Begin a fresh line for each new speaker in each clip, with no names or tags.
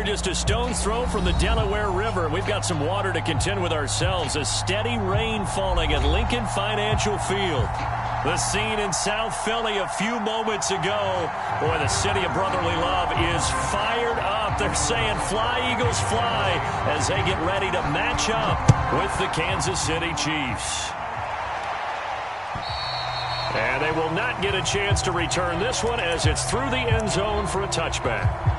are just a stone's throw from the Delaware River. We've got some water to contend with ourselves. A steady rain falling at Lincoln Financial Field. The scene in South Philly a few moments ago. Boy, the city of brotherly love is fired up. They're saying, fly, Eagles, fly, as they get ready to match up with the Kansas City Chiefs. And they will not get a chance to return this one as it's through the end zone for a touchback.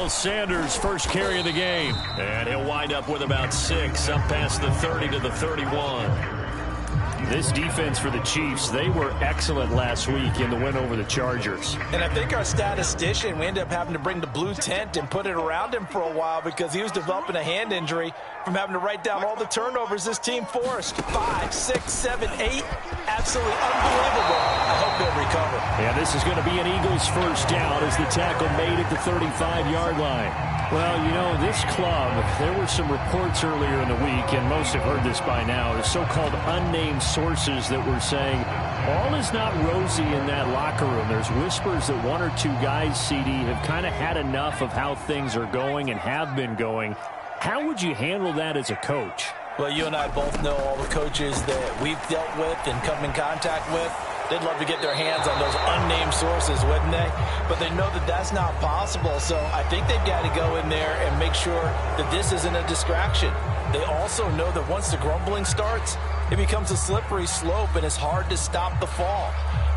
Sanders' first carry of the game, and he'll wind up with about 6 up past the 30 to the 31. This defense for the Chiefs, they were excellent last week in the win over the Chargers.
And I think our statistician, we ended up having to bring the blue tent and put it around him for a while because he was developing a hand injury from having to write down all the turnovers this team forced. 5, 6, 7, 8. Absolutely unbelievable. I hope he'll recover.
Yeah, this is going to be an Eagles first down as the tackle made at the 35-yard line. Well, you know, this club, there were some reports earlier in the week, and most have heard this by now, the so-called unnamed sources that were saying all is not rosy in that locker room. There's whispers that 1 or 2 guys, CD, have kind of had enough of how things are going and have been going. How would you handle that as a coach?
Well, you and I both know all the coaches that we've dealt with and come in contact with. They'd love to get their hands on those unnamed sources, wouldn't they? But they know that that's not possible, so I think they've got to go in there and make sure that this isn't a distraction. They also know that once the grumbling starts, it becomes a slippery slope, and it's hard to stop the fall.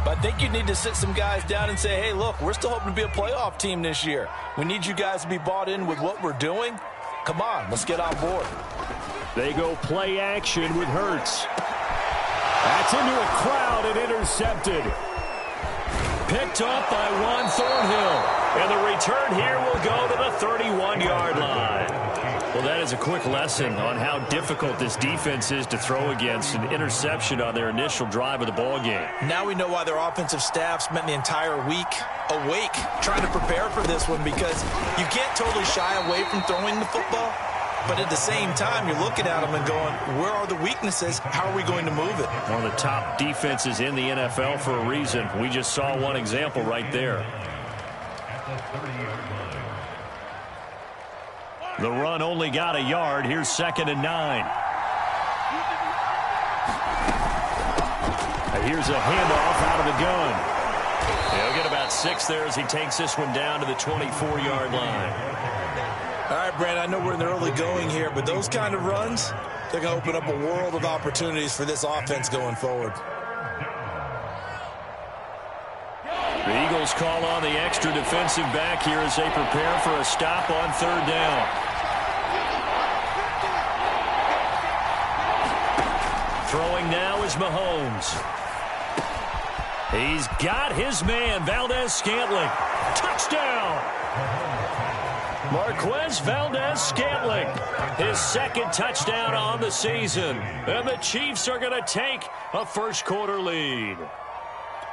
But I think you need to sit some guys down and say, hey, look, we're still hoping to be a playoff team this year. We need you guys to be bought in with what we're doing. Come on, let's get on board.
They go play action with Hurts. That's into a crowd and intercepted. Picked up by Juan Thornhill. And the return here will go to the 31-yard line. Well, that is a quick lesson on how difficult this defense is to throw against. An interception on their initial drive of the ballgame.
Now we know why their offensive staff spent the entire week awake trying to prepare for this one, because you can't totally shy away from throwing the football. But at the same time, you're looking at them and going, where are the weaknesses? How are we going to move it?
One of the top defenses in the NFL for a reason. We just saw one example right there. The run only got a yard. Here's 2nd and 9. Here's a handoff out of the gun. He'll get about 6 there as he takes this one down to the 24-yard line.
All right, Brad, I know we're in the early going here, but those kind of runs, they're going to open up a world of opportunities for this offense going forward.
The Eagles call on the extra defensive back here as they prepare for a stop on 3rd down. Throwing now is Mahomes. He's got his man, Valdez-Scantling. Touchdown! Marquez Valdez-Scantling, his 2nd touchdown on the season. And the Chiefs are going to take a first-quarter lead.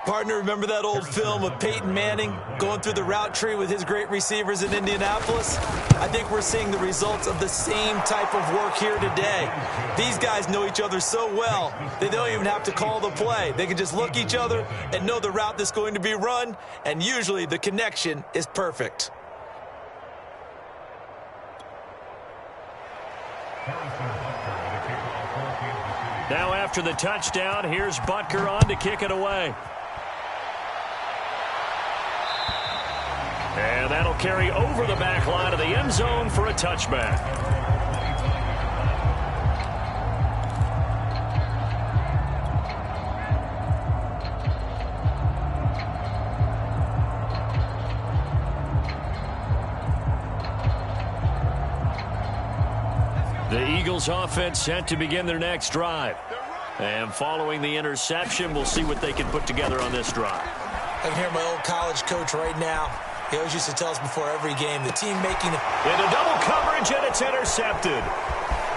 Partner, remember that old film of Peyton Manning going through the route tree with his great receivers in Indianapolis? I think we're seeing the results of the same type of work here today. These guys know each other so well, they don't even have to call the play. They can just look each other and know the route that's going to be run, and usually the connection is perfect.
Now after the touchdown, here's Butker on to kick it away. And that'll carry over the back line of the end zone for a touchback. The Eagles offense set to begin their next drive. And following the interception, we'll see what they can put together on this drive.
I can hear my old college coach right now. He always used to tell us before every game, the team making it.
Into double coverage, and it's intercepted.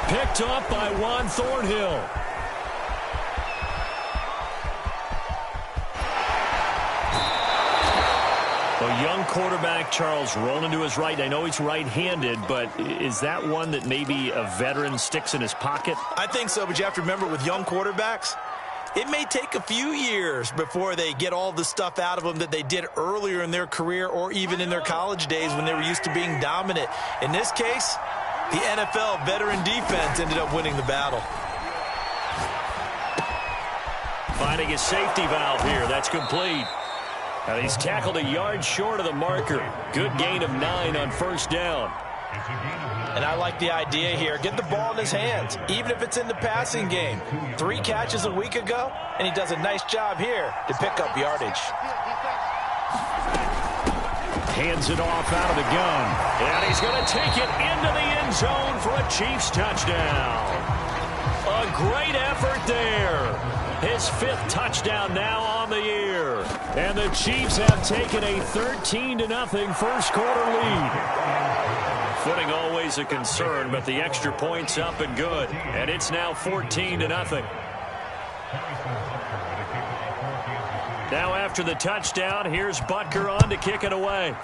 Picked up by Juan Thornhill. quarterback, Charles, rolling to his right. I know he's right-handed, but is that one that maybe a veteran sticks in his pocket?
I think so, but you have to remember with young quarterbacks, it may take a few years before they get all the stuff out of them that they did earlier in their career or even in their college days when they were used to being dominant. In this case, the NFL veteran defense ended up winning the battle.
Finding his safety valve here. That's complete. And he's tackled a yard short of the marker. Good gain of 9 on first down.
And I like the idea here. Get the ball in his hands, even if it's in the passing game. 3 catches a week ago, and he does a nice job here to pick up yardage.
Hands it off out of the gun. And he's going to take it into the end zone for a Chiefs touchdown. A great effort there. His 5th touchdown now on the year. And the Chiefs have taken a 13-0 first quarter lead. Footing always a concern, but the extra point's up and good. And it's now 14-0. Now after the touchdown, here's Butker on to kick it away.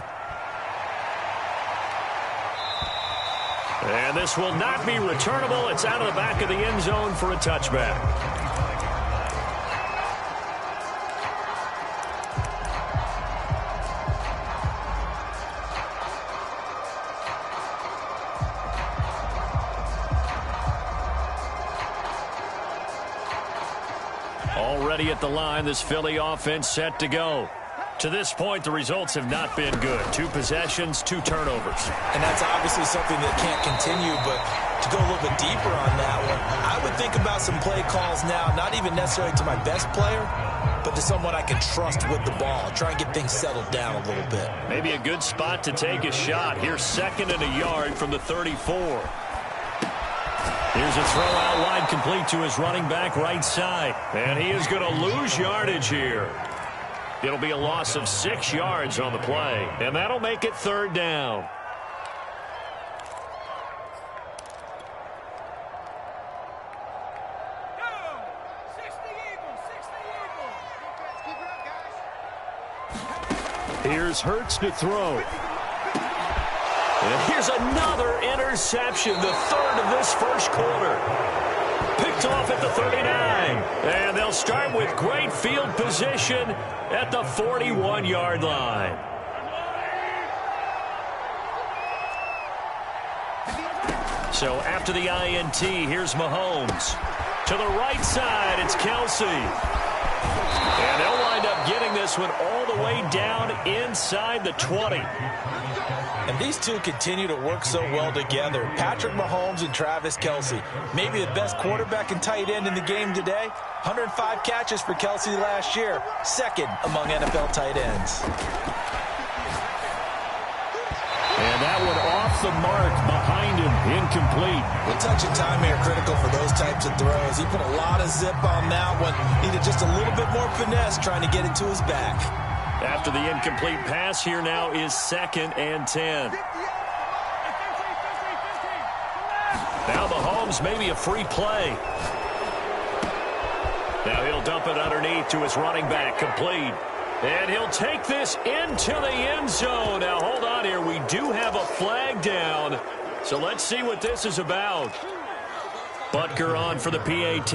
And this will not be returnable. It's out of the back of the end zone for a touchback. Already at the line, this Philly offense set to go. To this point, the results have not been good. 2 possessions, 2 turnovers.
And that's obviously something that can't continue, but to go a little bit deeper on that one, I would think about some play calls now, not even necessarily to my best player, but to someone I can trust with the ball. Try and get things settled down a little bit.
Maybe a good spot to take a shot. Here's 2nd and a yard from the 34. Here's a throw out wide, complete to his running back right side. And he is going to lose yardage here. It'll be a loss of 6 yards on the play. And that'll make it 3rd down. Here's Hurts to throw. And here's another interception, the 3rd of this first quarter. Picked off at the 39. And they'll start with great field position at the 41-yard line. So after the INT, here's Mahomes. To the right side, it's Kelsey. And they'll wind up getting this one all the way down inside the 20.
And these two continue to work so well together. Patrick Mahomes and Travis Kelsey. Maybe the best quarterback and tight end in the game today. 105 catches for Kelsey last year. 2nd among NFL tight ends.
And that one off the mark behind him. Incomplete.
A touch of time here critical for those types of throws. He put a lot of zip on that one. Needed just a little bit more finesse trying to get it to his back.
After the incomplete pass, here now is 2nd and 10. Now Mahomes, maybe a free play. Now he'll dump it underneath to his running back, complete. And he'll take this into the end zone. Now hold on here, we do have a flag down. So let's see what this is about. Butker on for the PAT.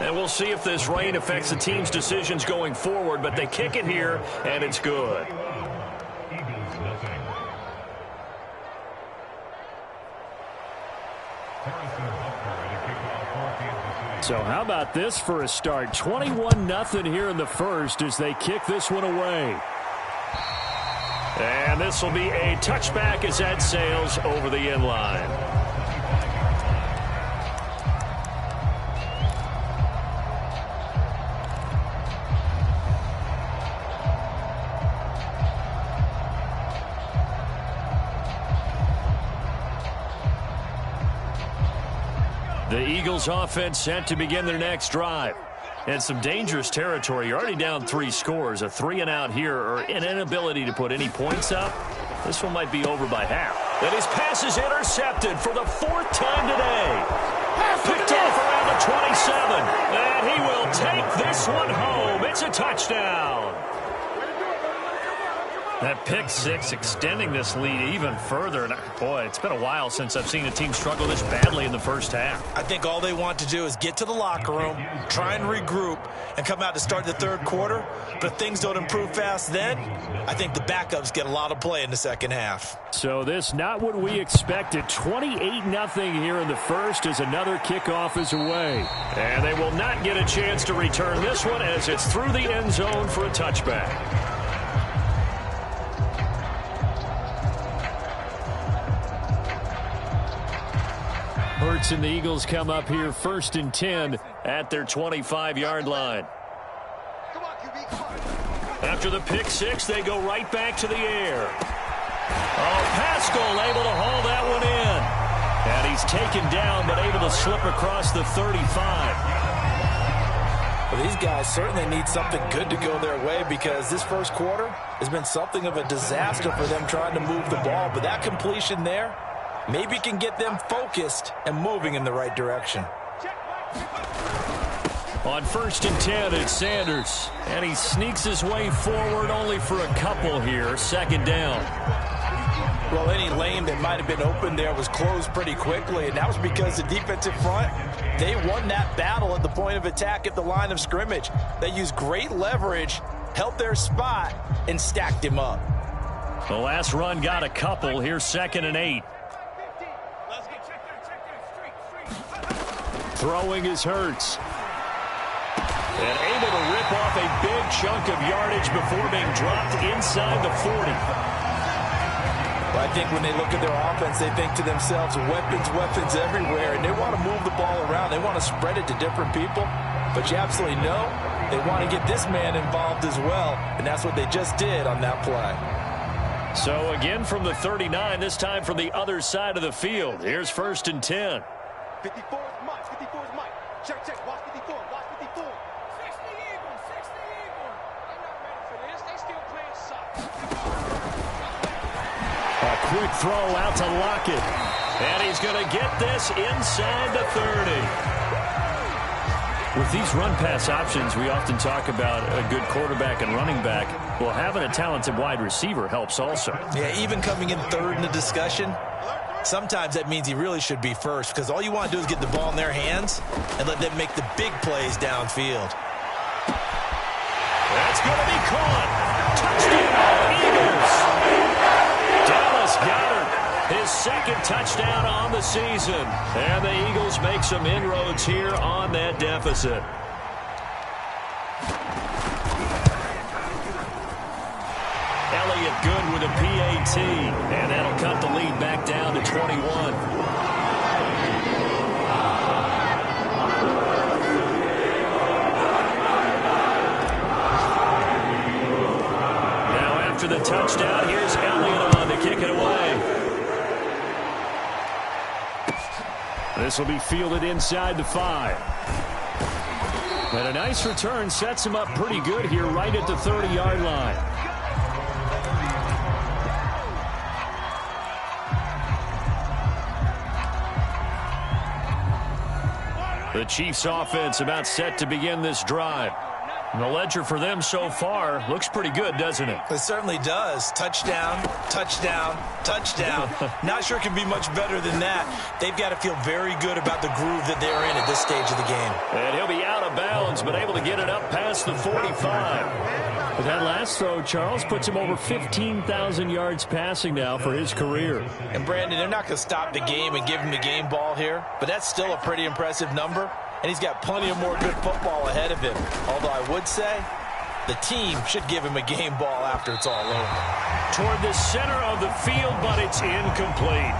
And we'll see if this rain affects the team's decisions going forward, but they kick it here, and it's good. So how about this for a start? 21-0 here in the first as they kick this one away. And this will be a touchback as that sails over the end line. The Eagles offense set to begin their next drive. And some dangerous territory. You're already down 3 scores. A 3 and out here, or an inability to put any points up. This one might be over by half. And his pass is intercepted for the 4th time today. Picked off around the the 27. And he will take this one home. It's a touchdown. That pick six extending this lead even further. And boy, it's been a while since I've seen a team struggle this badly in the first half.
I think all they want to do is get to the locker room, try and regroup, and come out to start the third quarter. But if things don't improve fast then, I think the backups get a lot of play in the second half.
So this not what we expected. 28-0 here in the first as another kickoff is away. And they will not get a chance to return this one as it's through the end zone for a touchback. Hurts and the Eagles come up here 1st and 10 at their 25-yard line. After the pick six, they go right back to the air. Oh, Pascal able to haul that one in. And he's taken down but able to slip across the 35.
Well, these guys certainly need something good to go their way because this first quarter has been something of a disaster for them trying to move the ball. But that completion there maybe can get them focused and moving in the right direction.
On 1st and 10, it's Sanders. And he sneaks his way forward only for a couple here. 2nd down.
Well, any lane that might have been open there was closed pretty quickly, and that was because the defensive front, they won that battle at the point of attack at the line of scrimmage. They used great leverage, held their spot, and stacked him up.
The last run got a couple. Here's 2nd and 8. Throwing is Hurts. And able to rip off a big chunk of yardage before being dropped inside the 40.
Well, I think when they look at their offense, they think to themselves, weapons, weapons everywhere, and they want to move the ball around. They want to spread it to different people. But you absolutely know they want to get this man involved as well, and that's what they just did on that play.
So again from the 39, this time from the other side of the field. Here's 1st and 10.
54 is Mike. 54 is Mike. Check, check. Watch 54. Watch 54. 60 Eagles. 60 Eagles. I'm not ready for this. They still playing soccer.
A quick throw out to Lockett. And he's going to get this inside the 30. With these run-pass options, we often talk about a good quarterback and running back. Well, having a talented wide receiver helps also.
Yeah, even coming in third in the discussion, sometimes that means he really should be first because all you want to do is get the ball in their hands and let them make the big plays downfield.
That's going to be caught. Touchdown, Eagles. Dallas Goedert, his 2nd touchdown on the season. And the Eagles make some inroads here on that deficit. Elliott good with a PAT. And that'll cut the lead back down to 21. Now after the touchdown, here's Elliott on to kick it away. This will be fielded inside the 5. And a nice return sets him up pretty good here right at the 30-yard line. The Chiefs offense about set to begin this drive. And the ledger for them so far looks pretty good, doesn't it?
It certainly does. Touchdown, touchdown, touchdown. Not sure it can be much better than that. They've got to feel very good about the groove that they're in at this stage of the game.
And he'll be out of bounds, but able to get it up past the 45. But that last throw, Charles, puts him over 15,000 yards passing now for his career.
And, Brandon, they're not going to stop the game and give him the game ball here, but that's still a pretty impressive number. And he's got plenty of more good football ahead of him. Although I would say the team should give him a game ball after it's all over.
Toward the center of the field, but it's incomplete.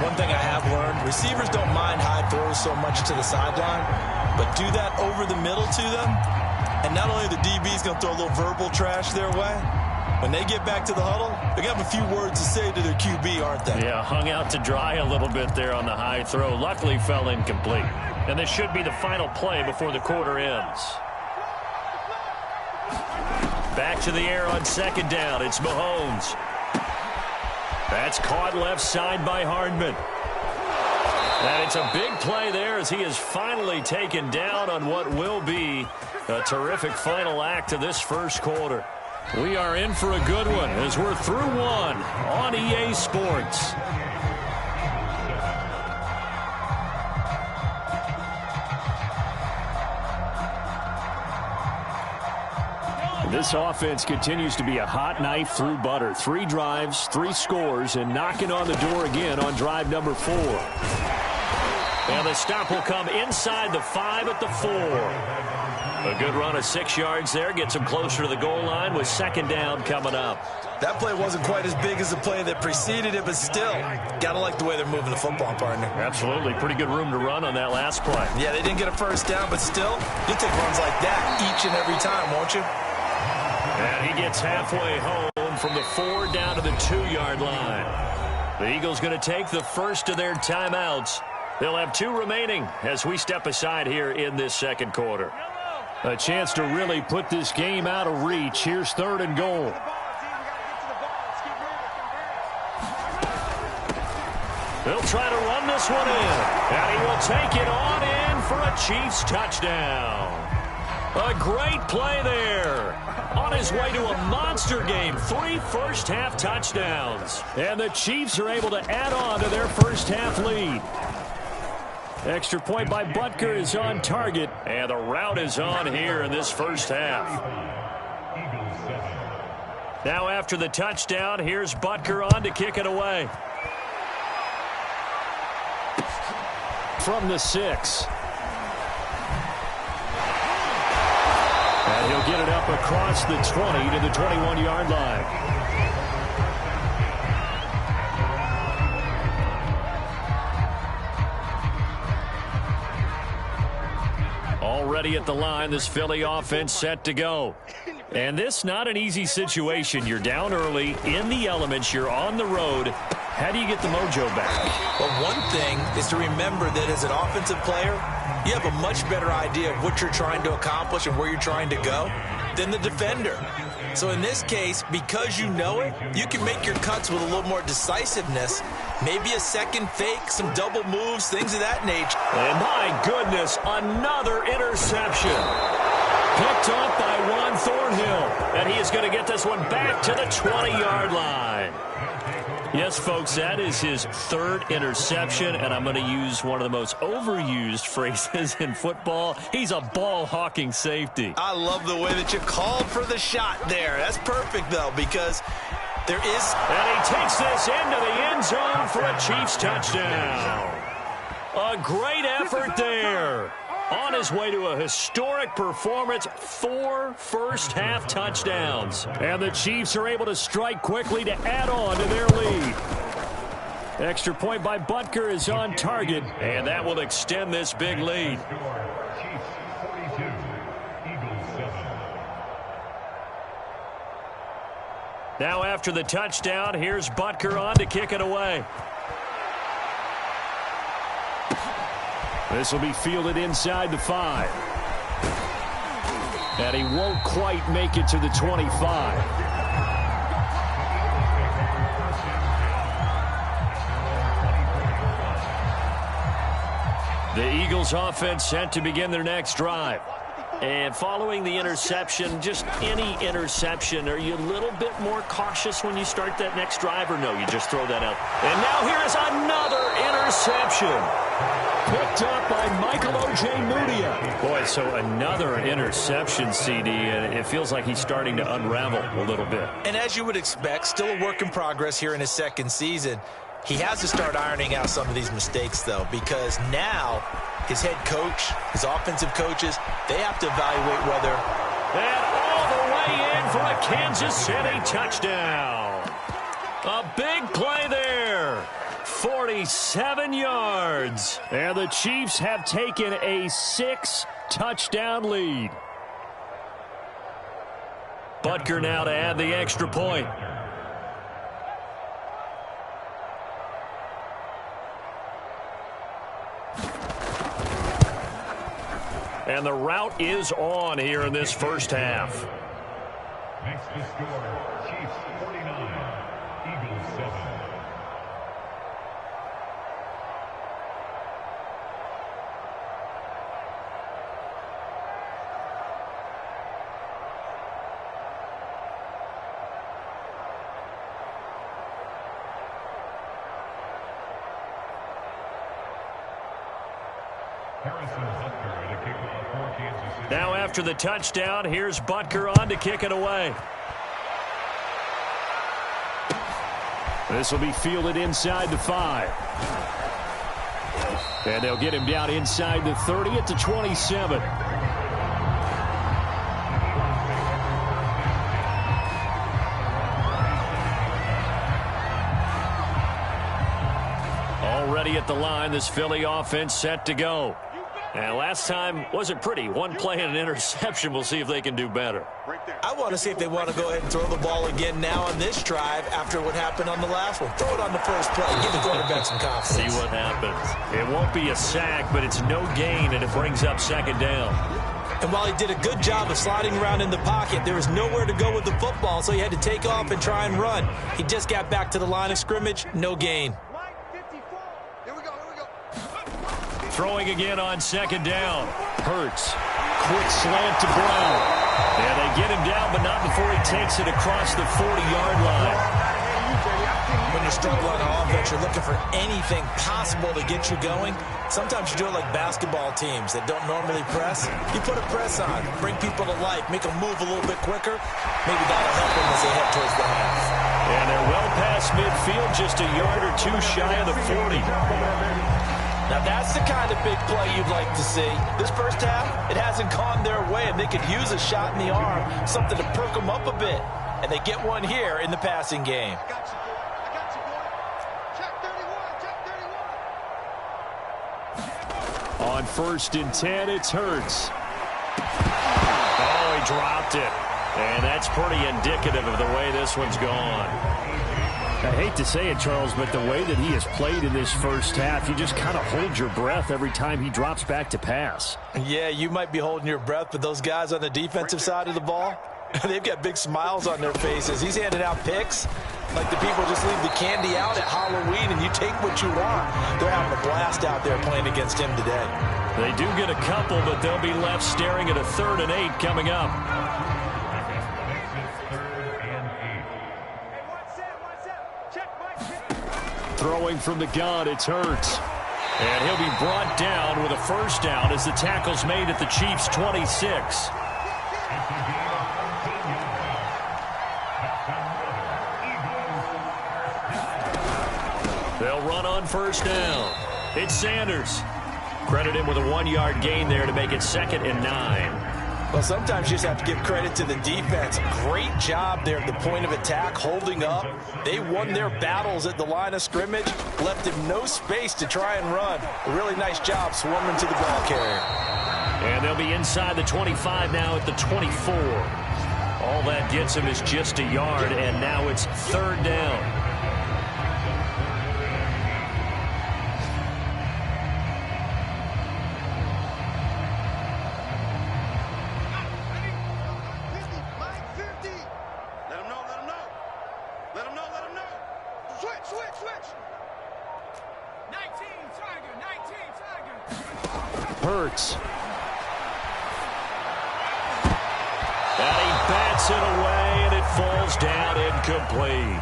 One thing I have learned, receivers don't mind high throws so much to the sideline, but do that over the middle to them, and not only the DB's going to throw a little verbal trash their way, when they get back to the huddle, they got a few words to say to their QB, aren't they?
Yeah, hung out to dry a little bit there on the high throw. Luckily fell incomplete. And this should be the final play before the quarter ends. Back to the air on 2nd down. It's Mahomes. That's caught left side by Hardman. And it's a big play there as he is finally taken down on what will be a terrific final act of this first quarter. We are in for a good one as we're through one on EA Sports. This offense continues to be a hot knife through butter. 3 drives, 3 scores, and knocking on the door again on drive number 4. And the stop will come inside the 5 at the 4. A good run of 6 yards there. Gets him closer to the goal line with second down coming up.
That play wasn't quite as big as the play that preceded it, but still, got to like the way they're moving the football, partner.
Absolutely. Pretty good room to run on that last play.
Yeah, they didn't get a first down, but still, you'll take runs like that each and every time, won't you?
And he gets halfway home from the 4 down to the 2-yard line. The Eagles going to take the first of their timeouts. They'll have 2 remaining as we step aside here in this second quarter. A chance to really put this game out of reach. Here's 3rd and goal. They'll try to run this one in. And he will take it on in for a Chiefs touchdown. A great play there. On his way to a monster game. 3 first-half touchdowns. And the Chiefs are able to add on to their first-half lead. Extra point by Butker is on target. And the route is on here in this first half. Now after the touchdown, here's Butker on to kick it away. From the 6. And he'll get it up across the 20 to the 21-yard line. Already at the line, this Philly offense set to go. And this not an easy situation. You're down early, in the elements, you're on the road. How do you get the mojo back?
Well, one thing is to remember that as an offensive player, you have a much better idea of what you're trying to accomplish and where you're trying to go than the defender. So in this case, because you know it, you can make your cuts with a little more decisiveness. Maybe a second fake, some double moves, things of that nature.
And my goodness, another interception. Picked off by Juan Thornhill. And he is going to get this one back to the 20-yard line. Yes, folks, that is his 3rd interception, and I'm going to use one of the most overused phrases in football. He's a ball-hawking safety.
I love the way that you called for the shot there. That's perfect, though, because there is...
And he takes this into the end zone for a Chiefs touchdown. A great effort there. On his way to a historic performance, 4 first-half touchdowns. And the Chiefs are able to strike quickly to add on to their lead. Extra point by Butker is on target, and that will extend this big lead. Now after the touchdown, here's Butker on to kick it away. This will be fielded inside the 5. And he won't quite make it to the 25. The Eagles offense set to begin their next drive. And following the interception, just any interception, are you a little bit more cautious when you start that next drive, or no, you just throw that out? And now here is another interception. Picked up by Michael Ojemudia. Boy, so another interception, CD, and it feels like he's starting to unravel a little bit.
And as you would expect, still a work in progress here in his 2nd season. He has to start ironing out some of these mistakes, though, because now his head coach, his offensive coaches, they have to evaluate whether...
And all the way in for a Kansas City touchdown. A big play there. 47 yards. And the Chiefs have taken a 6-touchdown lead. Butker now to add the extra point. And the route is on here in this first half.
Next to score, Chiefs 49, Eagles 7.
Now after the touchdown, here's Butker on to kick it away. This will be fielded inside the 5. And they'll get him down inside the 30 at the 27. Already at the line, this Philly offense set to go. And last time wasn't pretty. One play and an interception. We'll see if they can do better.
I want to see if they want to go ahead and throw the ball again now on this drive after what happened on the last one. Throw it on the first play. Give the quarterback some confidence.
See what happens. It won't be a sack, but it's no gain, and it brings up second down.
And while he did a good job of sliding around in the pocket, there was nowhere to go with the football, so he had to take off and try and run. He just got back to the line of scrimmage. No gain.
Throwing again on second down. Hurts. Quick slant to Brown. Yeah, they get him down, but not before he takes it across the 40-yard line.
When you're struggling on offense, you're looking for anything possible to get you going. Sometimes you do it like basketball teams that don't normally press. You put a press on, bring people to life, make them move a little bit quicker. Maybe that'll help them as they head towards the half.
And they're well past midfield, just a yard or two shy of the 40.
Now that's the kind of big play you'd like to see. This first half, it hasn't gone their way, and they could use a shot in the arm, something to perk them up a bit. And they get one here in the passing game.
I got you, boy. Check 31, check 31.
On 1st and 10, it's Hurts. Oh, he dropped it. And that's pretty indicative of the way this one's gone. I hate to say it, Charles, but the way that he has played in this first half, you just kind of hold your breath every time he drops back to pass.
Yeah, you might be holding your breath, but those guys on the defensive side of the ball, they've got big smiles on their faces. He's handing out picks like the people just leave the candy out at Halloween and you take what you want. They're having a blast out there playing against him today.
They do get a couple, but they'll be left staring at a 3rd and 8 coming up. Throwing from the gun, it's Hurts. And he'll be brought down with a first down as the tackle's made at the Chiefs' 26. They'll run on first down. It's Sanders. Credit him with a 1-yard gain there to make it 2nd and 9.
Well, sometimes you just have to give credit to the defense. Great job there at the point of attack, holding up. They won their battles at the line of scrimmage, left him no space to try and run. A really nice job swarming to the ball carrier.
And they'll be inside the 25 now at the 24. All that gets him is just a yard, and now it's 3rd down. Hurts. And he bats it away, and it falls down incomplete.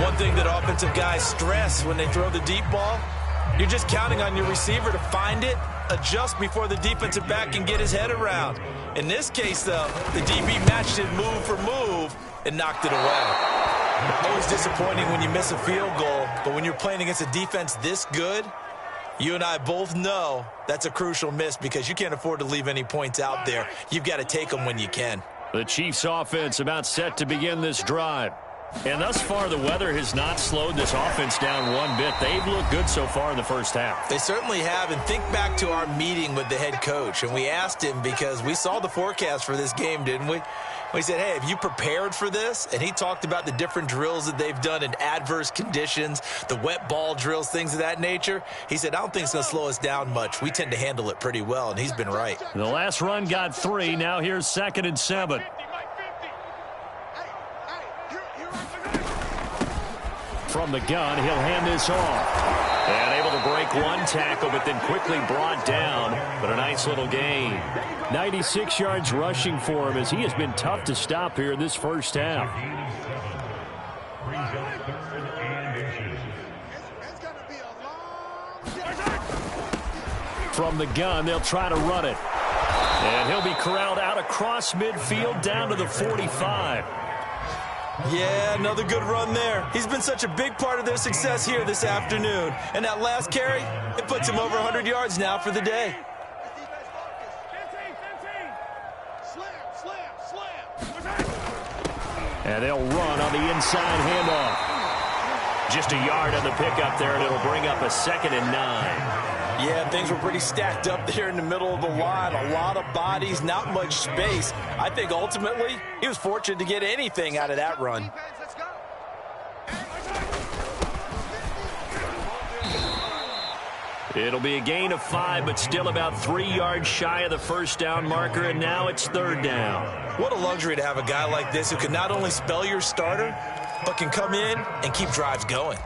One thing that offensive guys stress when they throw the deep ball, you're just counting on your receiver to find it, adjust before the defensive back can get his head around. In this case, though, the DB matched it move for move and knocked it away. Always disappointing when you miss a field goal, but when you're playing against a defense this good, you and I both know that's a crucial miss because you can't afford to leave any points out there. You've got to take them when you can.
The Chiefs offense about set to begin this drive. And thus far, the weather has not slowed this offense down one bit. They've looked good so far in the first half.
They certainly have. And think back to our meeting with the head coach. And we asked him because we saw the forecast for this game, didn't we? We said, hey, have you prepared for this? And he talked about the different drills that they've done in adverse conditions, the wet ball drills, things of that nature. He said, I don't think it's going to slow us down much. We tend to handle it pretty well, and he's been right.
The last run got 3. Now here's 2nd and 7. From the gun, he'll hand this off. And able to break one tackle, but then quickly brought down. But a nice little gain. 96 yards rushing for him as he has been tough to stop here in this first half. From the gun, they'll try to run it. And he'll be corralled out across midfield down to the 45.
Yeah, another good run there. He's been such a big part of their success here this afternoon. And that last carry, it puts him over 100 yards now for the day.
And they'll run on the inside handoff. Just a yard on the pickup there, and it'll bring up a 2nd and 9.
Yeah, things were pretty stacked up there in the middle of the line. A lot of bodies, not much space. I think ultimately he was fortunate to get anything out of that run.
It'll be a gain of 5, but still about 3 yards shy of the first down marker, and now it's 3rd down.
What a luxury to have a guy like this who can not only spell your starter, but can come in and keep drives going.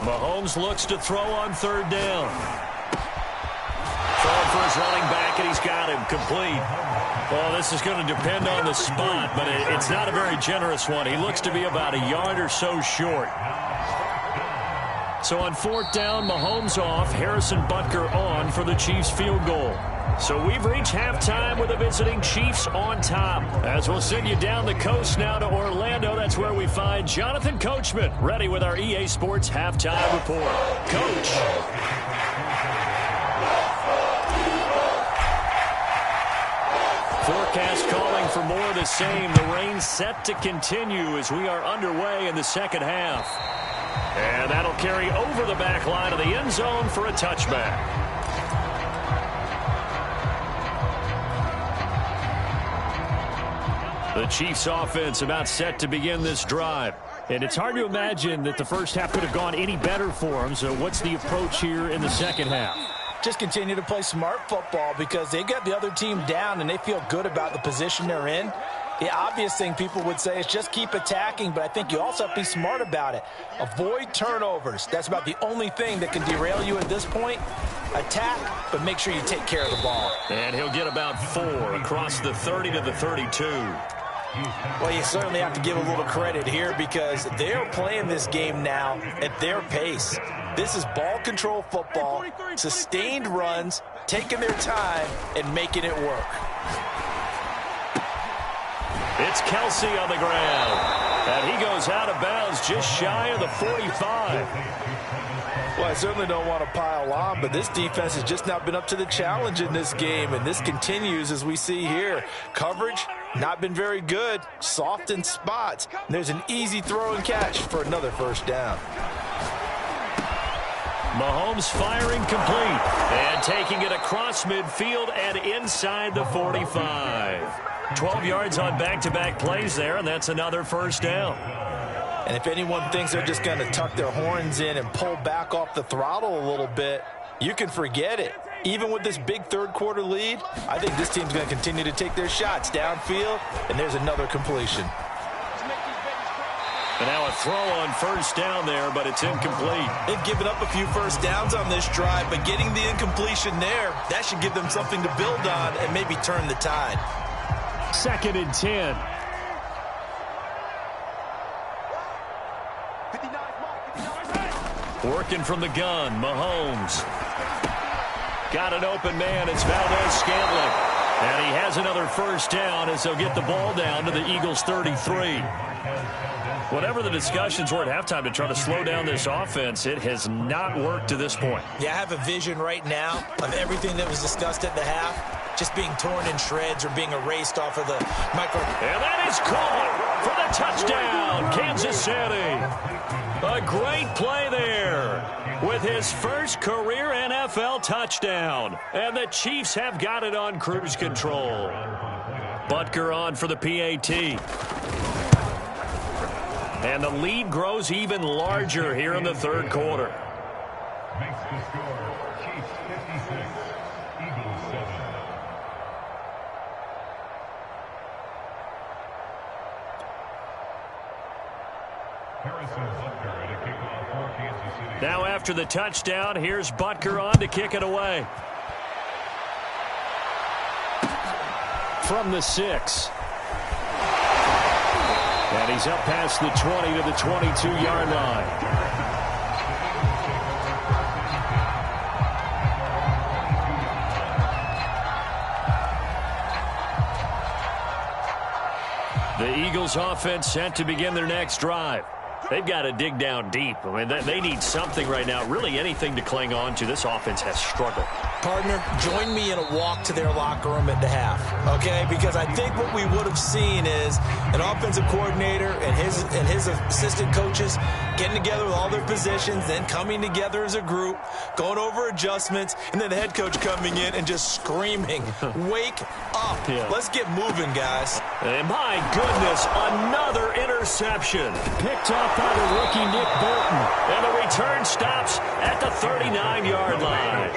Mahomes looks to throw on 3rd down. Throwing for his running back, and he's got him complete. Well, this is going to depend on the spot, but it's not a very generous one. He looks to be about a yard or so short. So on 4th down, Mahomes off, Harrison Butker on for the Chiefs field goal. So we've reached halftime with the visiting Chiefs on top. As we'll send you down the coast now to Orlando, that's where we find Jonathan Coachman, ready with our EA Sports halftime report. Coach. Forecast calling for more of the same. The rain set to continue as we are underway in the second half. And that'll carry over the back line of the end zone for a touchback. The Chiefs offense about set to begin this drive. And it's hard to imagine that the first half could have gone any better for them. So what's the approach here in the second half?
Just continue to play smart football because they got the other team down and they feel good about the position they're in. The obvious thing people would say is just keep attacking, but I think you also have to be smart about it. Avoid turnovers. That's about the only thing that can derail you at this point. Attack, but make sure you take care of the ball.
And he'll get about 4 across the 30 to the 32.
Well, you certainly have to give a little credit here because they're playing this game now at their pace. This is ball control football, sustained runs, taking their time, and making it work.
It's Kelsey on the ground. And he goes out of bounds just shy of the 45.
Well, I certainly don't want to pile on, but this defense has just not been up to the challenge in this game, and this continues as we see here. Coverage, not been very good. Soft in spots. And there's an easy throw and catch for another first down.
Mahomes firing complete and taking it across midfield and inside the 45. 12 yards on back-to-back plays there, and that's another first down.
And if anyone thinks they're just going to tuck their horns in and pull back off the throttle a little bit, you can forget it. Even with this big third-quarter lead, I think this team's going to continue to take their shots downfield, and there's another completion.
And now a throw on first down there, but it's incomplete.
They've given up a few first downs on this drive, but getting the incompletion there, that should give them something to build on and maybe turn the tide.
2nd and 10. Working from the gun, Mahomes. Got an open man, it's Valdez-Scantling. And he has another first down as they'll get the ball down to the Eagles' 33. Whatever the discussions were at halftime to try to slow down this offense, it has not worked to this point.
Yeah, I have a vision right now of everything that was discussed at the half just being torn in shreds or being erased off of the micro.
And that is caught for the touchdown, Kansas City. A great play there with his first career NFL touchdown. And the Chiefs have got it on cruise control. Butker on for the PAT. And the lead grows even larger here in the third quarter.
Makes the score Chiefs 56, Eagles 7. Harrison Butker at a kickoff for Kansas City.
Now after the touchdown, here's Butker on to kick it away. From the 6. And he's up past the 20 to the 22-yard line. The Eagles offense set to begin their next drive. They've got to dig down deep. I mean, they need something right now, really anything to cling on to. This offense has struggled.
Partner, join me in a walk to their locker room at the half, okay? Because I think what we would have seen is an offensive coordinator and his assistant coaches getting together with all their positions, then coming together as a group, going over adjustments, and then the head coach coming in and just screaming, wake up. Yeah. Let's get moving, guys.
And my goodness, another interception. Picked off by the rookie Nick Bolton. And the return stops at the 39-yard line.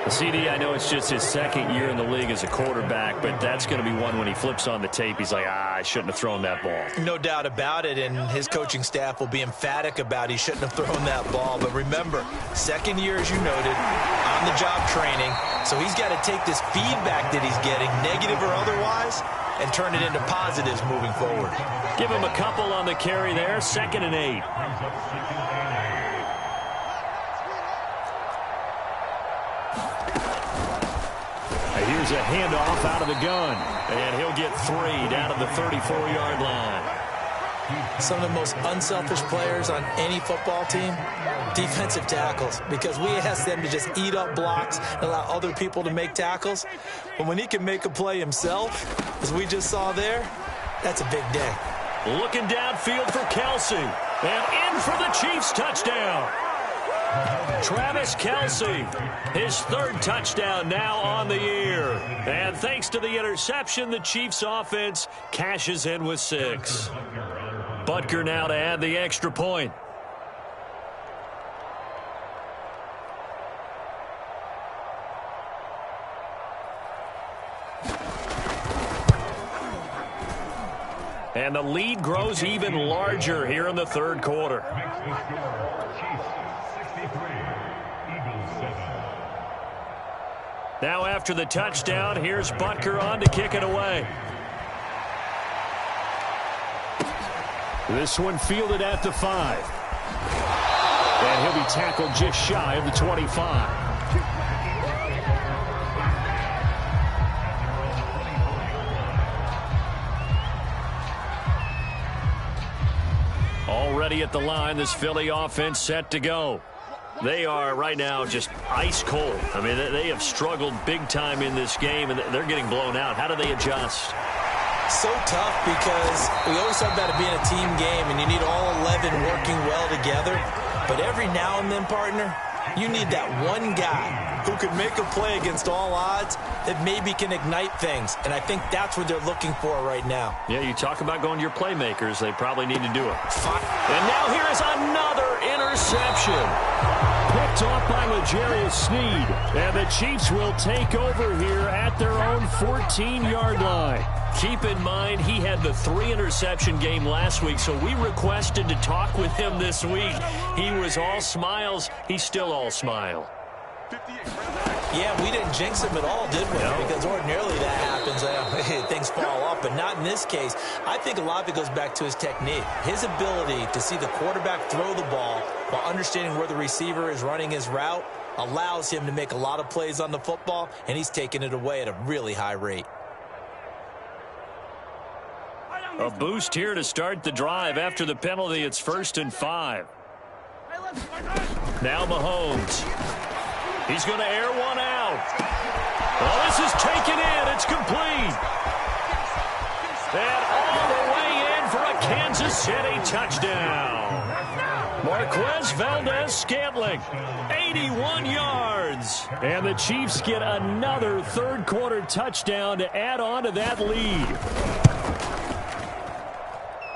CD, I know it's just his second year in the league as a quarterback, but that's going to be one when he flips on the tape. He's like, I shouldn't have thrown that ball.
No doubt about it, and his coaching staff will be emphatic about he shouldn't have thrown that ball. But remember, second year, as you noted, on-the-job training, so he's got to take this feedback that he's getting, negative or otherwise, and turn it into positives moving forward.
Give him a couple on the carry there, 2nd and 8. Here's a handoff out of the gun, and he'll get 3 down at the 34-yard line.
Some of the most unselfish players on any football team, defensive tackles, because we ask them to just eat up blocks and allow other people to make tackles. But when he can make a play himself, as we just saw there, that's a big day.
Looking downfield for Kelsey, and in for the Chiefs touchdown. Travis Kelce, his 3rd touchdown now on the year. And thanks to the interception, the Chiefs offense cashes in with 6. Butker now to add the extra point. And the lead grows even larger here in the 3rd quarter. Now after the touchdown, here's Butker on to kick it away. This one fielded at the 5. And he'll be tackled just shy of the 25. Already at the line, this Philly offense set to go. They are right now just ice cold. I mean, they have struggled big time in this game, and they're getting blown out. How do they adjust?
So tough, because we always talk about it being a team game, and you need all 11 working well together. But every now and then, partner, you need that one guy who can make a play against all odds that maybe can ignite things. And I think that's what they're looking for right now.
Yeah, you talk about going to your playmakers. They probably need to do it. And now here is another interception. Picked off by L'Jarius Sneed. And the Chiefs will take over here at their own 14-yard line. Keep in mind, he had the 3-interception game last week, so we requested to talk with him this week. He was all smiles. He's still all smile.
Yeah, we didn't jinx him at all, did we? No. Because ordinarily that happens. Things fall off, but not in this case. I think a lot of it goes back to his technique. His ability to see the quarterback throw the ball while understanding where the receiver is running his route allows him to make a lot of plays on the football, and he's taking it away at a really high rate.
A boost here to start the drive. After the penalty, it's 1st and 5. Now Mahomes. He's going to air one out. Well, this is taken in. It's complete. And all the way in for a Kansas City touchdown. Marquez Valdez-Scantling, 81 yards. And the Chiefs get another 3rd quarter touchdown to add on to that lead.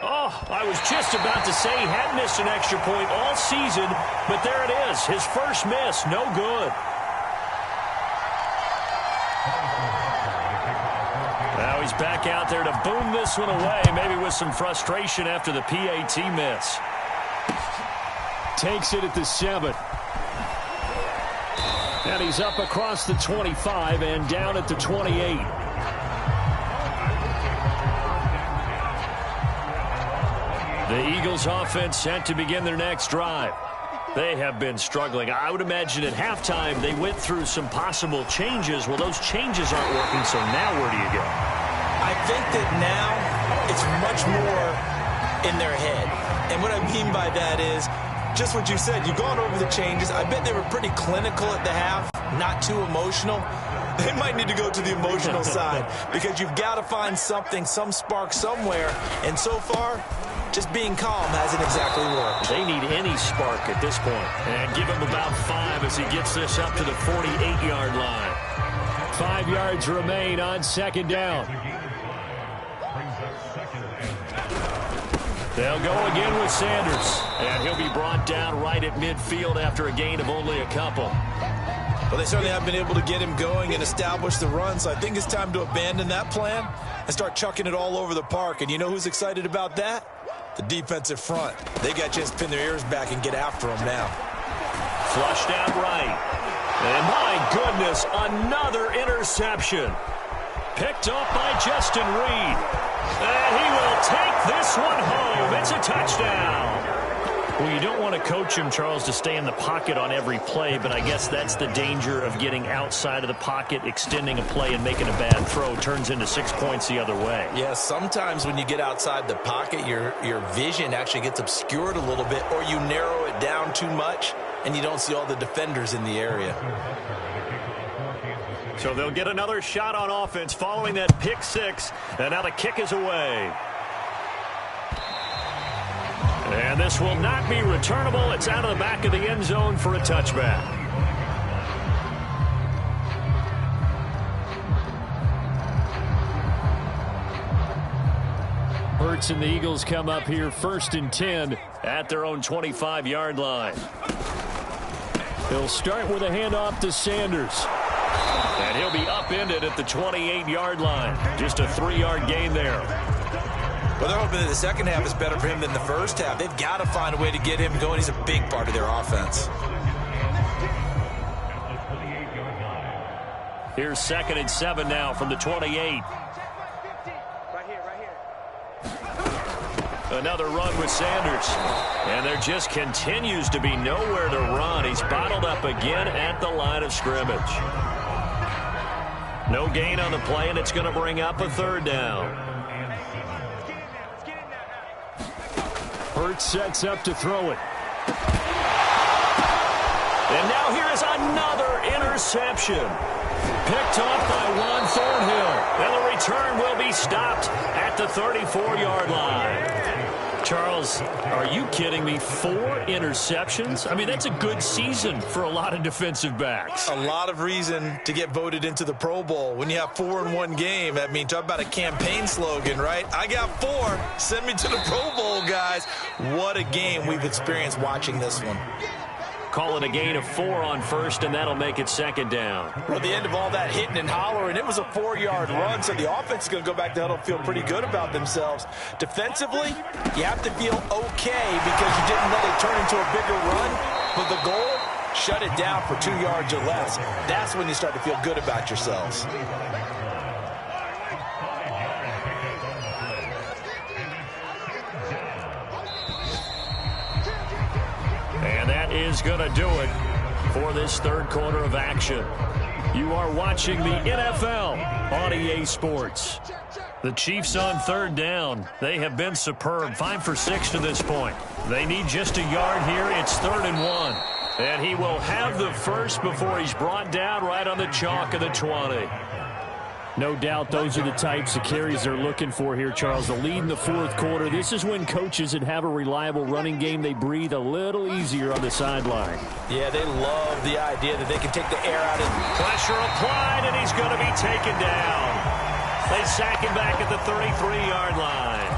Oh, I was just about to say he had missed an extra point all season, but there it is. His first miss, no good. Now he's back out there to boom this one away, maybe with some frustration after the PAT miss. Takes it at the 7. And he's up across the 25 and down at the 28. The Eagles offense set to begin their next drive. They have been struggling. I would imagine at halftime they went through some possible changes. Well, those changes aren't working, so now where do you go?
I think that now it's much more in their head. And what I mean by that is just what you said. You've gone over the changes. I bet they were pretty clinical at the half, not too emotional. They might need to go to the emotional side because you've got to find something, some spark somewhere. And so far, just being calm hasn't exactly worked.
They need any spark at this point. And give him about 5 as he gets this up to the 48-yard line. 5 yards remain on second down. They'll go again with Sanders. And he'll be brought down right at midfield after a gain of only a couple.
Well, they certainly have been able to get him going and establish the run, so I think it's time to abandon that plan and start chucking it all over the park. And you know who's excited about that? The defensive front. They got a chance to pin their ears back and get after him now.
Flushed out right. And my goodness, another interception. Picked up by Justin Reed. And he will take this one home. It's a touchdown. Well, you don't want to coach him, Charles, to stay in the pocket on every play, but I guess that's the danger of getting outside of the pocket, extending a play, and making a bad throw. Turns into 6 points the other way.
Yeah, sometimes when you get outside the pocket, your vision actually gets obscured a little bit, or you narrow it down too much, and you don't see all the defenders in the area.
So they'll get another shot on offense following that pick 6, and now the kick is away. And this will not be returnable. It's out of the back of the end zone for a touchback. Hurts and the Eagles come up here 1st and 10 at their own 25-yard line. He'll start with a handoff to Sanders. And he'll be upended at the 28-yard line. Just a 3-yard gain there.
Well, they're hoping that the second half is better for him than the first half. They've got to find a way to get him going. He's a big part of their offense.
Here's 2nd and 7 now from the 28.
Right here.
Another run with Sanders. And there just continues to be nowhere to run. He's bottled up again at the line of scrimmage. No gain on the play, and it's going to bring up a 3rd down. Hurts sets up to throw it. And now here is another interception. Picked off by Juan Thornhill. And the return will be stopped at the 34-yard line. Charles, are you kidding me? 4 interceptions? I mean, that's a good season for a lot of defensive backs.
A lot of reason to get voted into the Pro Bowl. When you have 4 in one game, I mean, talk about a campaign slogan, right? I got 4. Send me to the Pro Bowl, guys. What a game we've experienced watching this one.
Call it a gain of 4 on 1st, and that'll make it 2nd down.
Well, at the end of all that hitting and hollering, it was a 4-yard run, so the offense is going to go back to huddle and feel pretty good about themselves. Defensively, you have to feel okay because you didn't let it turn into a bigger run, but the goal, shut it down for 2 yards or less. That's when you start to feel good about yourselves.
And that is going to do it for this 3rd quarter of action. You are watching the NFL on EA Sports. The Chiefs on 3rd down. They have been superb. 5 for 6 to this point. They need just a yard here. It's 3rd and 1. And he will have the first before he's brought down right on the chalk of the 20. No doubt those are the types of carries they're looking for here, Charles. The lead in the 4th quarter. This is when coaches that have a reliable running game, they breathe a little easier on the sideline.
Yeah, they love the idea that they can take the air out of it.
Pressure applied, and he's going to be taken down. They sack him back at the 33-yard line.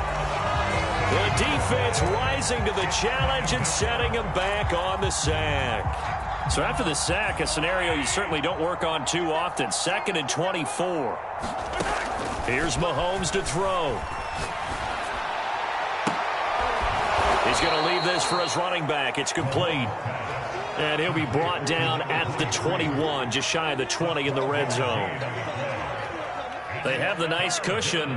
The defense rising to the challenge and setting him back on the sack. So after the sack, a scenario you certainly don't work on too often. 2nd and 24. Here's Mahomes to throw. He's going to leave this for his running back. It's complete. And he'll be brought down at the 21, just shy of the 20 in the red zone. They have the nice cushion.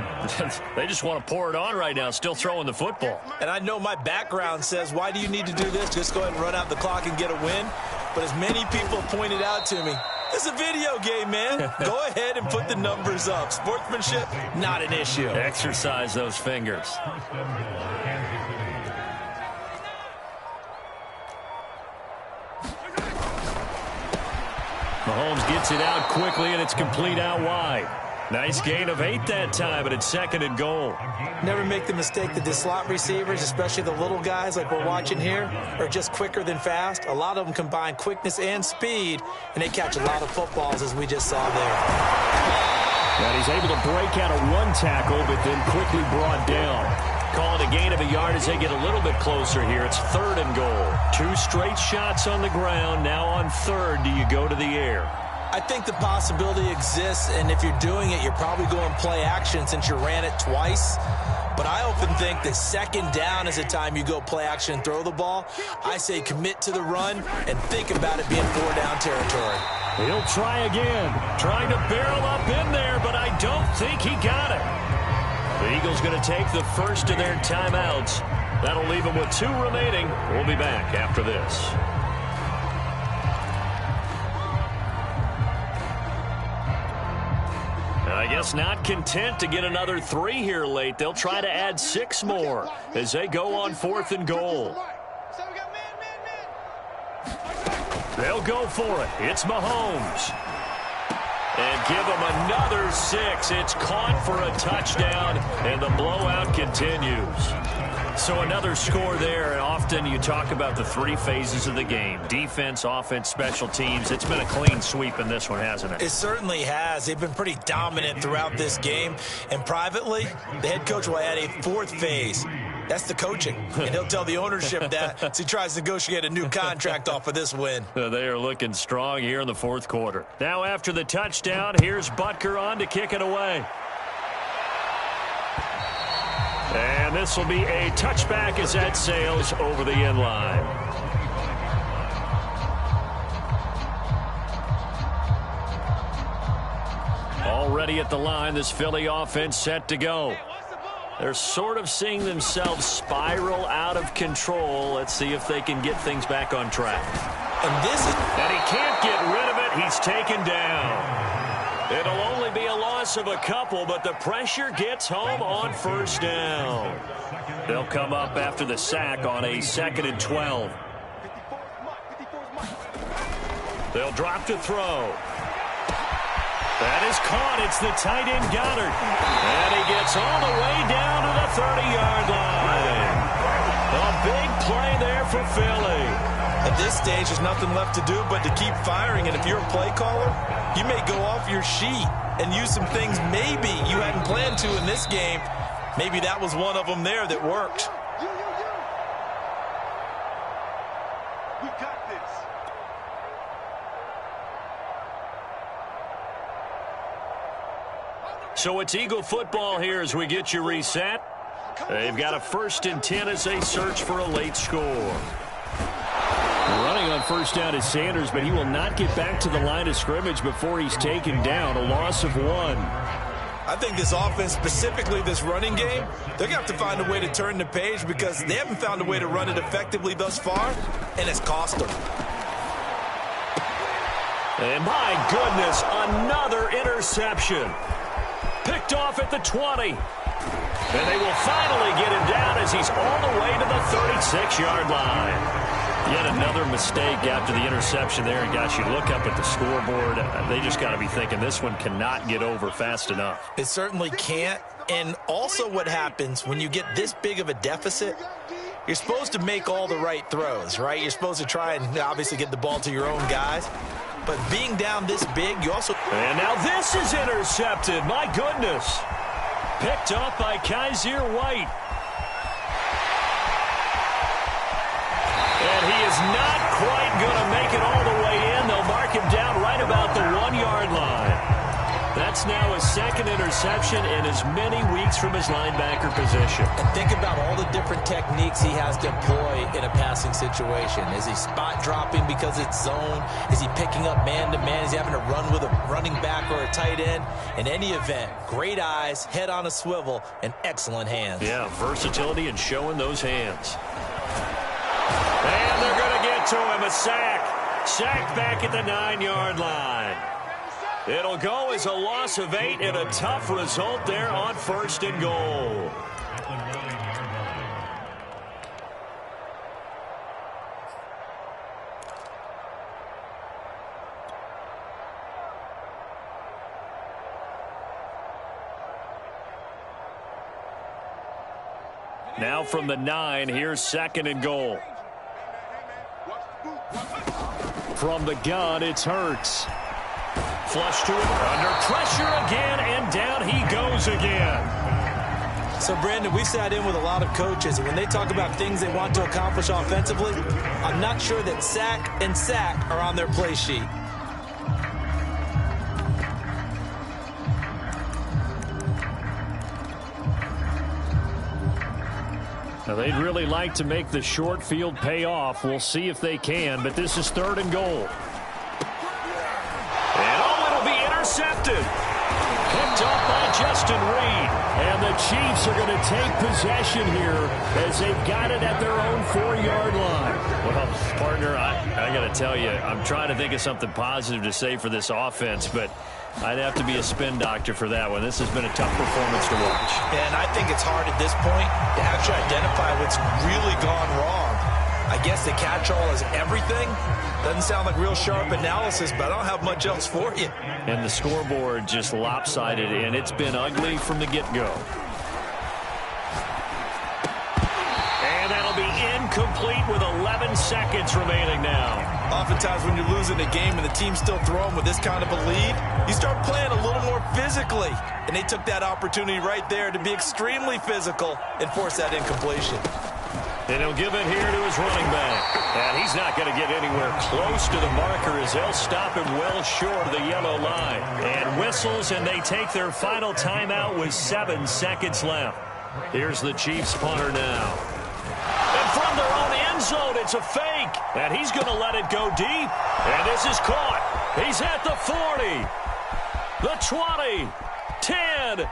They just want to pour it on right now, still throwing the football.
And I know my background says, why do you need to do this? Just go ahead and run out the clock and get a win. But as many people pointed out to me, it's a video game, man. Go ahead and put the numbers up. Sportsmanship, not an issue.
Exercise those fingers. Mahomes gets it out quickly, and it's complete out wide. Nice gain of 8 that time, but it's 2nd and goal.
Never make the mistake that the slot receivers, especially the little guys like we're watching here, are just quicker than fast. A lot of them combine quickness and speed, and they catch a lot of footballs, as we just saw there.
And he's able to break out of 1 tackle, but then quickly brought down. Calling a gain of a yard as they get a little bit closer here. It's 3rd and goal. 2 straight shots on the ground. Now on 3rd, do you go to the air?
I think the possibility exists, and if you're doing it, you're probably going play action since you ran it twice. But I often think that 2nd down is the time you go play action and throw the ball. I say commit to the run and think about it being 4-down territory.
He'll try again. Trying to barrel up in there, but I don't think he got it. The Eagles going to take the first of their timeouts. That'll leave them with 2 remaining. We'll be back after this. I guess not content to get another 3 here late. They'll try to add 6 more as they go on 4th and goal. They'll go for it. It's Mahomes. And give him another 6. It's caught for a touchdown, and the blowout continues. So another score there, and often you talk about the 3 phases of the game. Defense, offense, special teams. It's been a clean sweep in this one, hasn't it?
It certainly has. They've been pretty dominant throughout this game. And privately, the head coach will add a 4th phase. That's the coaching. And he'll tell the ownership that as he tries to negotiate a new contract off of this win.
They are looking strong here in the 4th quarter. Now after the touchdown, here's Butker on to kick it away. And this will be a touchback as that sails over the end line. Already at the line, this Philly offense set to go. They're sort of seeing themselves spiral out of control. Let's see if they can get things back on track.
And
he can't get rid of it. He's taken down. It'll only be a loss of a couple, but the pressure gets home on 1st down. They'll come up after the sack on a 2nd and 12. They'll drop to throw. That is caught. It's the tight end Goddard. And he gets all the way down to the 30-yard line. A big play there for Philly.
At this stage, there's nothing left to do but to keep firing. And if you're a play caller, you may go off your sheet and use some things maybe you hadn't planned to in this game. Maybe that was one of them there that worked.
We got this.
So it's Eagle football here as we get you reset. They've got a 1st and 10 as they search for a late score. Running on 1st down is Sanders, but he will not get back to the line of scrimmage before he's taken down. A loss of 1.
I think this offense, specifically this running game, they're going to have to find a way to turn the page because they haven't found a way to run it effectively thus far, and it's cost them.
And my goodness, another interception. Picked off at the 20. And they will finally get him down as he's all the way to the 36-yard line. Yet another mistake after the interception there. And, gosh, you look up at the scoreboard, they just got to be thinking this one cannot get over fast enough.
It certainly can't. And also what happens when you get this big of a deficit, you're supposed to make all the right throws, right? You're supposed to try and obviously get the ball to your own guys. But being down this big, you also...
And now this is intercepted. My goodness. Picked up by Kaiser White. And he is not quite going to make it all the way in. They'll mark him down right about the 1-yard line. That's That's now his second interception in as many weeks from his linebacker position.
And think about all the different techniques he has to employ in a passing situation. Is he spot dropping because it's zone? Is he picking up man-to-man? Is he having to run with a running back or a tight end? In any event, great eyes, head on a swivel, and excellent hands.
Yeah, versatility and showing those hands. And they're going to get to him, a sack. Sacked back at the 9-yard line. It'll go as a loss of 8 and a tough result there on 1st and goal. Now from the 9, here's 2nd and goal. From the gun, it's Hurts. Flush to him, under pressure again, and down he goes again.
So, Brandon, we sat in with a lot of coaches, and when they talk about things they want to accomplish offensively, I'm not sure that sack and sack are on their play sheet.
Now, they'd really like to make the short field pay off. We'll see if they can, but this is 3rd and goal. Intercepted. Picked up by Justin Reed. And the Chiefs are going to take possession here as they've got it at their own 4-yard line. Well, partner, I got to tell you, I'm trying to think of something positive to say for this offense, but I'd have to be a spin doctor for that one. This has been a tough performance to watch.
And I think it's hard at this point to actually identify what's really gone wrong. I guess the catch-all is everything. Doesn't sound like real sharp analysis, but I don't have much else for you.
And the scoreboard just lopsided, and it's been ugly from the get-go. And that'll be incomplete with 11 seconds remaining now.
Oftentimes when you're losing a game and the team's still throwing with this kind of a lead, you start playing a little more physically. And they took that opportunity right there to be extremely physical and force that incompletion.
And he'll give it here to his running back. And he's not going to get anywhere close to the marker as they'll stop him well short of the yellow line. And whistles, and they take their final timeout with 7 seconds left. Here's the Chiefs punter now. And from their own end zone, it's a fake. And he's going to let it go deep. And this is caught. He's at the 40, the 20, 10.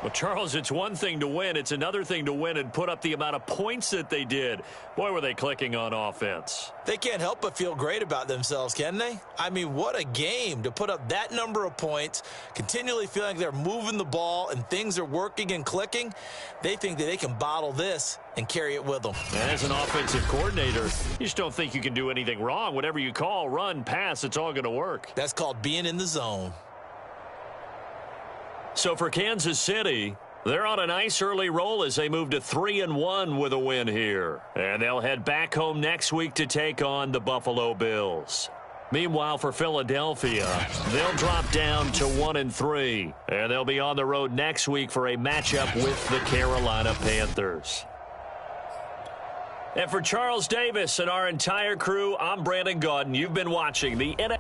Well, Charles, it's one thing to win. It's another thing to win and put up the amount of points that they did. Boy, were they clicking on offense.
They can't help but feel great about themselves, can they? I mean, what a game to put up that number of points, continually feeling like they're moving the ball and things are working and clicking. They think that they can bottle this and carry it with them.
And as an offensive coordinator, you just don't think you can do anything wrong. Whatever you call, run, pass, it's all going to work.
That's called being in the zone.
So for Kansas City, they're on a nice early roll as they move to 3-1 with a win here. And they'll head back home next week to take on the Buffalo Bills. Meanwhile, for Philadelphia, they'll drop down to 1-3. And they'll be on the road next week for a matchup with the Carolina Panthers. And for Charles Davis and our entire crew, I'm Brandon Gaudin. You've been watching the NFL.